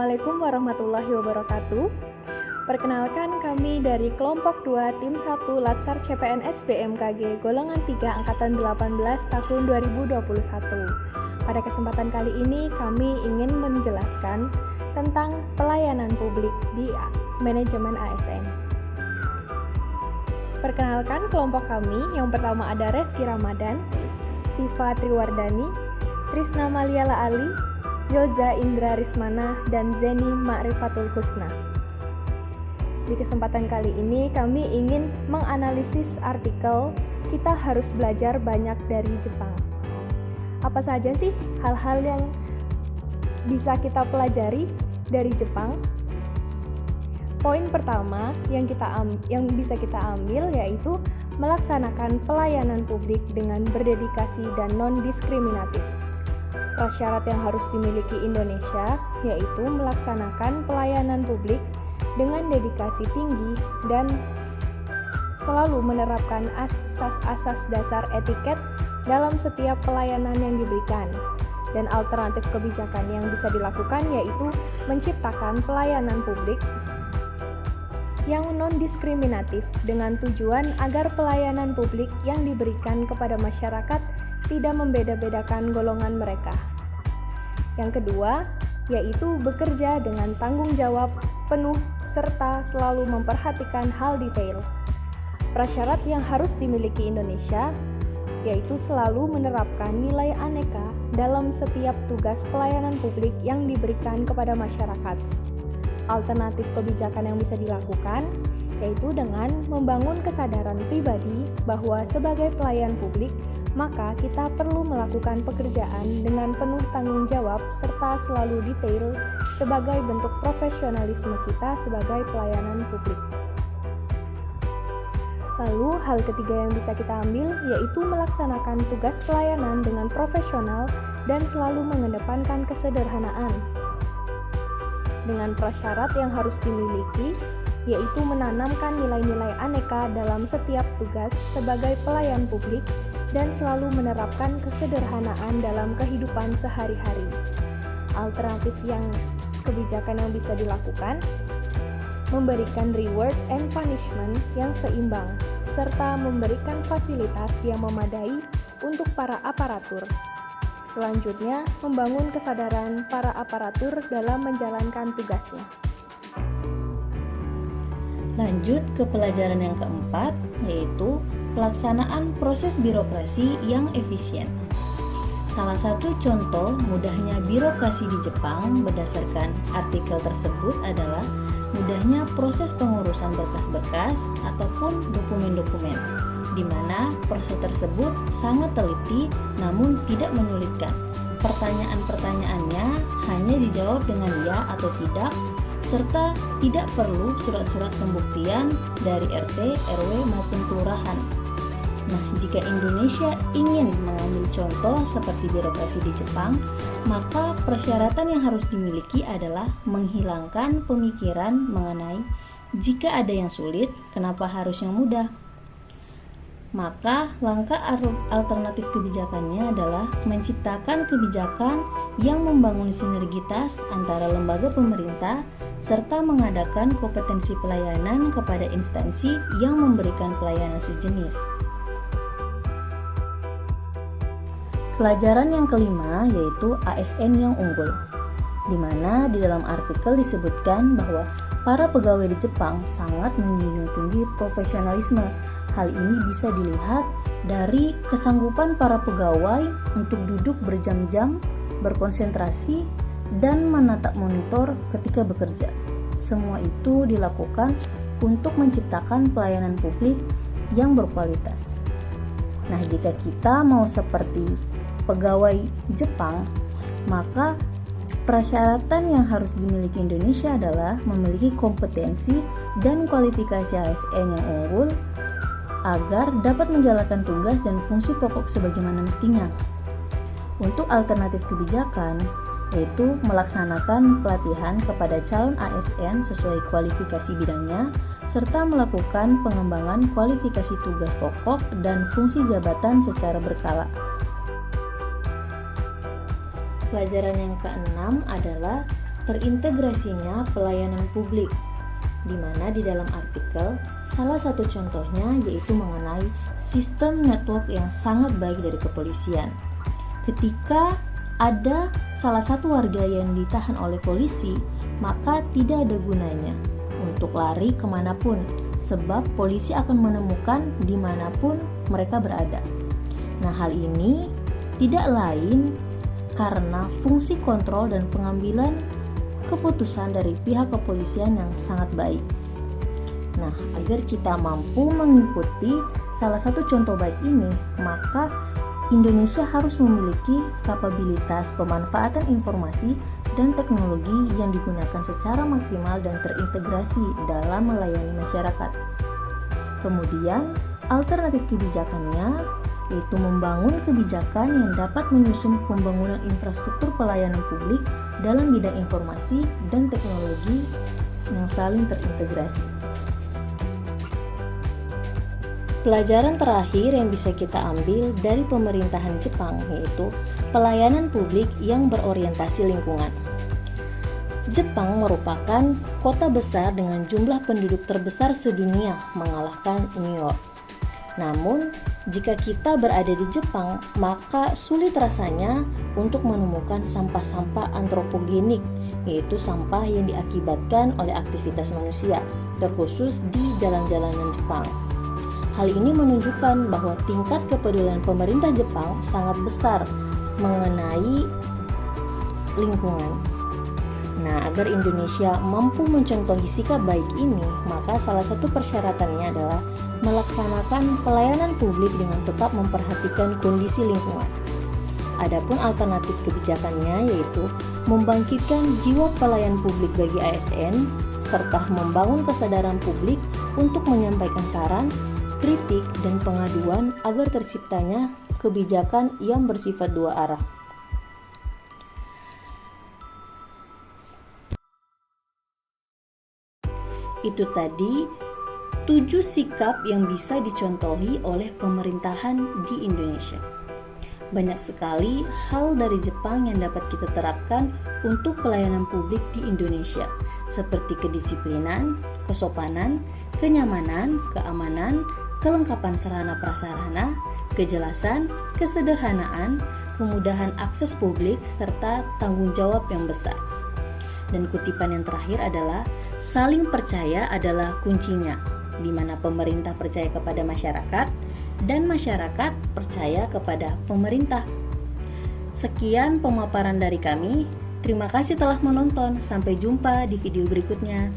Assalamualaikum warahmatullahi wabarakatuh. Perkenalkan, kami dari kelompok 2 tim 1 Latsar CPNS BMKG golongan 3 angkatan 18 tahun 2021. Pada kesempatan kali ini kami ingin menjelaskan tentang pelayanan publik di manajemen ASN. Perkenalkan kelompok kami, yang pertama ada Reski Ramadan, Siva Triwardani, Trisna Maliala Ali, Yoza Indra Rismana, dan Zeni Ma'rifatul Husna. Di kesempatan kali ini kami ingin menganalisis artikel "Kita harus belajar banyak dari Jepang". Apa saja sih hal-hal yang bisa kita pelajari dari Jepang? Poin pertama yang bisa kita ambil yaitu melaksanakan pelayanan publik dengan berdedikasi dan non-diskriminatif. Prasyarat yang harus dimiliki Indonesia yaitu melaksanakan pelayanan publik dengan dedikasi tinggi dan selalu menerapkan asas-asas dasar etiket dalam setiap pelayanan yang diberikan. Dan alternatif kebijakan yang bisa dilakukan yaitu menciptakan pelayanan publik yang non-diskriminatif dengan tujuan agar pelayanan publik yang diberikan kepada masyarakat tidak membeda-bedakan golongan mereka. Yang kedua, yaitu bekerja dengan tanggung jawab penuh serta selalu memperhatikan hal detail. Prasyarat yang harus dimiliki Indonesia yaitu selalu menerapkan nilai aneka dalam setiap tugas pelayanan publik yang diberikan kepada masyarakat. Alternatif kebijakan yang bisa dilakukan yaitu dengan membangun kesadaran pribadi bahwa sebagai pelayan publik, maka kita perlu melakukan pekerjaan dengan penuh tanggung jawab serta selalu detail sebagai bentuk profesionalisme kita sebagai pelayanan publik. Lalu hal ketiga yang bisa kita ambil yaitu melaksanakan tugas pelayanan dengan profesional dan selalu mengedepankan kesederhanaan. Dengan prasyarat yang harus dimiliki yaitu menanamkan nilai-nilai aneka dalam setiap tugas sebagai pelayan publik dan selalu menerapkan kesederhanaan dalam kehidupan sehari-hari. Alternatif kebijakan yang bisa dilakukan, memberikan reward and punishment yang seimbang, serta memberikan fasilitas yang memadai untuk para aparatur. Selanjutnya, membangun kesadaran para aparatur dalam menjalankan tugasnya. Lanjut ke pelajaran yang keempat, yaitu pelaksanaan proses birokrasi yang efisien. Salah satu contoh mudahnya birokrasi di Jepang berdasarkan artikel tersebut adalah mudahnya proses pengurusan berkas-berkas ataupun dokumen-dokumen, di mana proses tersebut sangat teliti namun tidak menyulitkan. Pertanyaan-pertanyaannya hanya dijawab dengan ya atau tidak, serta tidak perlu surat-surat pembuktian dari RT, RW maupun kelurahan. Nah, jika Indonesia ingin mengambil contoh seperti birokrasi di Jepang, maka persyaratan yang harus dimiliki adalah menghilangkan pemikiran mengenai jika ada yang sulit, kenapa harus yang mudah. Maka langkah alternatif kebijakannya adalah menciptakan kebijakan yang membangun sinergitas antara lembaga pemerintah serta mengadakan kompetensi pelayanan kepada instansi yang memberikan pelayanan sejenis. Pelajaran yang kelima yaitu ASN yang unggul, di mana di dalam artikel disebutkan bahwa para pegawai di Jepang sangat menjunjung tinggi profesionalisme. Hal ini bisa dilihat dari kesanggupan para pegawai untuk duduk berjam-jam, berkonsentrasi, dan menatap monitor ketika bekerja. Semua itu dilakukan untuk menciptakan pelayanan publik yang berkualitas. Nah, jika kita mau seperti pegawai Jepang, maka persyaratan yang harus dimiliki Indonesia adalah memiliki kompetensi dan kualifikasi ASN yang unggul agar dapat menjalankan tugas dan fungsi pokok sebagaimana mestinya. Untuk alternatif kebijakan, yaitu melaksanakan pelatihan kepada calon ASN sesuai kualifikasi bidangnya, serta melakukan pengembangan kualifikasi tugas pokok dan fungsi jabatan secara berkala. Pelajaran yang keenam adalah terintegrasinya pelayanan publik, di mana di dalam artikel salah satu contohnya yaitu mengenai sistem network yang sangat baik dari kepolisian. Ketika ada salah satu warga yang ditahan oleh polisi, maka tidak ada gunanya untuk lari kemanapun, sebab polisi akan menemukan dimanapun mereka berada. Nah, hal ini tidak lain karena fungsi kontrol dan pengambilan keputusan dari pihak kepolisian yang sangat baik. Nah, agar kita mampu mengikuti salah satu contoh baik ini, maka Indonesia harus memiliki kapabilitas pemanfaatan informasi dan teknologi yang digunakan secara maksimal dan terintegrasi dalam melayani masyarakat. Kemudian, alternatif kebijakannya yaitu membangun kebijakan yang dapat menyusun pembangunan infrastruktur pelayanan publik dalam bidang informasi dan teknologi yang saling terintegrasi. Pelajaran terakhir yang bisa kita ambil dari pemerintahan Jepang yaitu pelayanan publik yang berorientasi lingkungan. Jepang merupakan kota besar dengan jumlah penduduk terbesar sedunia, mengalahkan New York. Namun, jika kita berada di Jepang, maka sulit rasanya untuk menemukan sampah-sampah antropogenik, yaitu sampah yang diakibatkan oleh aktivitas manusia, terkhusus di jalan-jalanan Jepang. Hal ini menunjukkan bahwa tingkat kepedulian pemerintah Jepang sangat besar mengenai lingkungan. Nah, agar Indonesia mampu mencontohi sikap baik ini, maka salah satu persyaratannya adalah melaksanakan pelayanan publik dengan tetap memperhatikan kondisi lingkungan. Adapun alternatif kebijakannya yaitu membangkitkan jiwa pelayan publik bagi ASN serta membangun kesadaran publik untuk menyampaikan saran, kritik, dan pengaduan agar terciptanya kebijakan yang bersifat dua arah. Itu tadi 7 sikap yang bisa dicontohi oleh pemerintahan di Indonesia. Banyak sekali hal dari Jepang yang dapat kita terapkan untuk pelayanan publik di Indonesia, seperti kedisiplinan, kesopanan, kenyamanan, keamanan, kelengkapan sarana prasarana, kejelasan, kesederhanaan, kemudahan akses publik, serta tanggung jawab yang besar. Dan kutipan yang terakhir adalah saling percaya adalah kuncinya, di mana pemerintah percaya kepada masyarakat dan masyarakat percaya kepada pemerintah. Sekian pemaparan dari kami. Terima kasih telah menonton. Sampai jumpa di video berikutnya.